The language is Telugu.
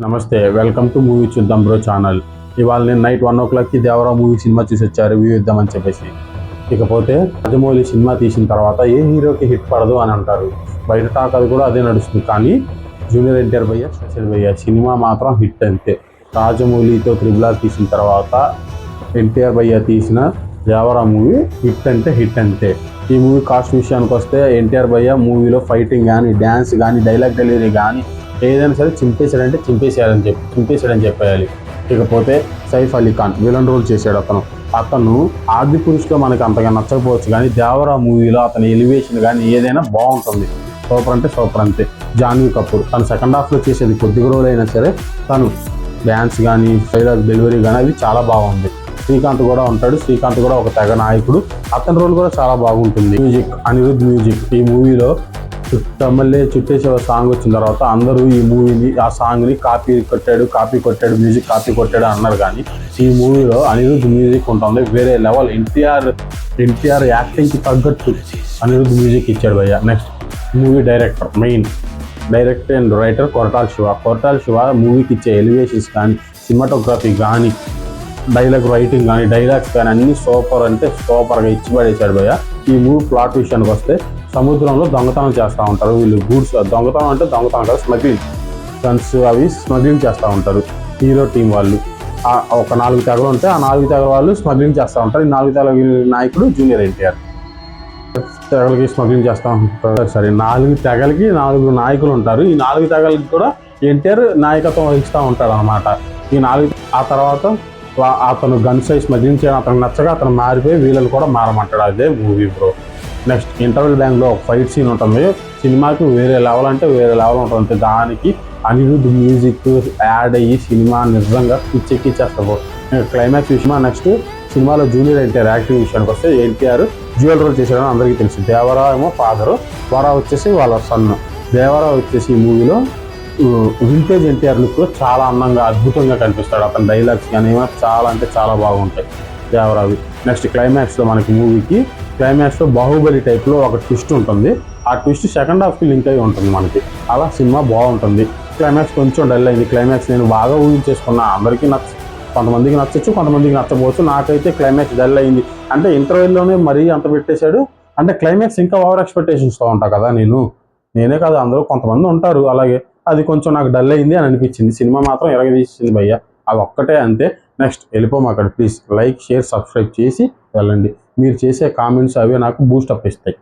నమస్తే, వెల్కమ్ టు మూవీ చూద్దాం బ్రో ఛానల్. ఇవాళ నేను నైట్ 1 o'clockకి దేవరా మూవీ సినిమా చూసి వచ్చా, రివ్యూ ఇద్దామని చెప్పేసి. ఇకపోతే రాజమౌళి సినిమా తీసిన తర్వాత ఏ హీరోకి హిట్ పడదు అని అంటారు. బయట టాక్ అది కూడా అదే నడుస్తుంది. కానీ జూనియర్ ఎన్టీఆర్ భయ్య, స్పెషల్ భయ్య సినిమా మాత్రం హిట్ అంతే. రాజమౌళితో త్రిబుల్ ఆర్ తీసిన తర్వాత ఎన్టీఆర్ భయ్య తీసిన దేవరా మూవీ హిట్ అంటే హిట్ అంతే. ఈ మూవీ కాస్ట్ విషయానికి వస్తే ఎన్టీఆర్ భయ్య మూవీలో ఫైటింగ్ కానీ, డ్యాన్స్ కానీ, డైలాగ్ డెలివరీ కానీ ఏదైనా సరే చింపేశాడని చెప్పేయాలి. ఇకపోతే సైఫ్ అలీ ఖాన్ విలన్ రోల్ చేశాడు. అతను ఆది పురుషులో మనకి అంతగా నచ్చకపోవచ్చు, కానీ దేవరా మూవీలో అతని ఎలివేషన్ కానీ ఏదైనా బాగుంటుంది. సూపర్ అంటే సూపర్ అంతే. జాన్వీ కపూర్ తను సెకండ్ హాఫ్లో చేసేది కొద్దిగా రోజులు అయినా సరే తను డ్యాన్స్ కానీ, డైలాగ్ డెలివరీ కానీ అది చాలా బాగుంది. శ్రీకాంత్ కూడా ఉంటాడు. శ్రీకాంత్ కూడా ఒక తెగ నాయకుడు. అతని రోల్ కూడా చాలా బాగుంటుంది. Music Anirudh music. ఈ మూవీలో చుట్టమల్లే చుట్టేసే సాంగ్ వచ్చిన తర్వాత అందరూ ఈ మూవీని, ఆ సాంగ్ని కాపీ కొట్టాడు, మ్యూజిక్ కాపీ కొట్టాడు అన్నారు. కానీ ఈ మూవీలో అనిరుద్ధ్ మ్యూజిక్ ఉంటుంది వేరే లెవెల్. ఎన్టీఆర్ యాక్టింగ్కి తగ్గట్టు అనిరుద్ధ్ మ్యూజిక్ ఇచ్చాడు భయ్య. Next movie director, main director and writer Koratala Shiva మూవీకి ఇచ్చే ఎలివేషన్స్ కానీ, సినిమాటోగ్రఫీ కానీ, డైలాగ్ రైటింగ్ కానీ, డైలాగ్స్ కానీ అన్నీ సూపర్ అంటే సూపర్గా ఇచ్చి పడేశాడు భయ్య. ఈ మూవీ ప్లాట్ విషయానికి వస్తే సముద్రంలో దొంగతనం చేస్తూ ఉంటారు వీళ్ళు. గూడ్స్ దొంగతనం అంటే దొంగతనం కాదు, స్మగ్లింగ్. గన్స్ అవి స్మగ్లింగ్ చేస్తూ ఉంటారు హీరో టీం వాళ్ళు. ఒక 4 తెగలు ఉంటే ఆ 4 తెగల వాళ్ళు స్మగ్లింగ్ చేస్తూ ఉంటారు. ఈ 4 తెగల నాయకుడు జూనియర్ ఎన్టీఆర్. తెగలకి స్మగ్లింగ్ చేస్తూ ఉంటారు. సరే, 4 తెగలకి 4 నాయకులు ఉంటారు. ఈ 4 తెగలకి కూడా ఎన్టీఆర్ నాయకత్వం వహిస్తూ ఉంటాడు అనమాట. ఆ తర్వాత అతను గన్స్ స్మగ్లింగ్ చేయడం అతను నచ్చగా అతను మారిపోయి వీళ్ళని కూడా మారమంటాడు. అదే మూవీ బ్రో. నెక్స్ట్ ఇంటర్వెల్ బ్యాంక్లో ఒక ఫైట్ సీన్ ఉంటుంది. సినిమాకి వేరే లెవెల్ అంటే వేరే లెవెల్ ఉంటుంది. దానికి అనిరుద్ధ్ మ్యూజిక్ యాడ్ అయ్యి సినిమా నిజంగా పిచ్చెక్కిచ్చేస్తారు. క్లైమాక్స్ విషయమా. నెక్స్ట్ సినిమాలో జూనియర్ ఎన్టీఆర్ యాక్టింగ్ విషయానికి వస్తే ఎన్టీఆర్ డ్యూయల్ రోల్ చేశాడని అందరికీ తెలుసు. దేవరా ఏమో ఫాదరు, వరా వచ్చేసి వాళ్ళ సన్. దేవరా వచ్చేసి ఈ మూవీలో వింటేజ్ ఎన్టీఆర్ లుక్లో చాలా అందంగా అద్భుతంగా కనిపిస్తాడు. అతని డైలాగ్స్ కానీ ఏమైనా చాలా అంటే చాలా బాగుంటాయి దేవరావి. నెక్స్ట్ క్లైమాక్స్లో మనకి మూవీకి క్లైమాక్స్లో బాహుబలి టైప్లో ఒక ట్విస్ట్ ఉంటుంది. ఆ ట్విస్ట్ సెకండ్ హాఫ్కి లింక్ అయి ఉంటుంది మనకి. అలా సినిమా బాగుంటుంది. క్లైమాక్స్ కొంచెం డల్ అయింది. క్లైమాక్స్ నేను బాగా ఊహించేసుకున్నా. అందరికీ కొంతమందికి నచ్చచ్చు, కొంతమందికి నచ్చకపోవచ్చు. నాకైతే క్లైమాక్స్ డల్ అయింది. అంటే ఇంటర్వెల్లోనే మరీ అంత పెట్టేశాడు. అంటే క్లైమాక్స్ ఇంకా ఓవర్ ఎక్స్పెక్టేషన్స్తో ఉంటా కదా నేనే కాదు, అందరూ కొంతమంది ఉంటారు అలాగే. అది కొంచెం నాకు డల్ అయింది అని అనిపించింది. సినిమా మాత్రం ఎరగదీసింది భయ్య. అది ఒక్కటే అంతే. నెక్స్ట్ వెళ్ళిపోమాకండి ప్లీజ్. లైక్, షేర్, సబ్స్క్రైబ్ చేసి వెళ్ళండి. మీరు చేసే కామెంట్స్ అవే నాకు బూస్టప్ ఇస్తాయి.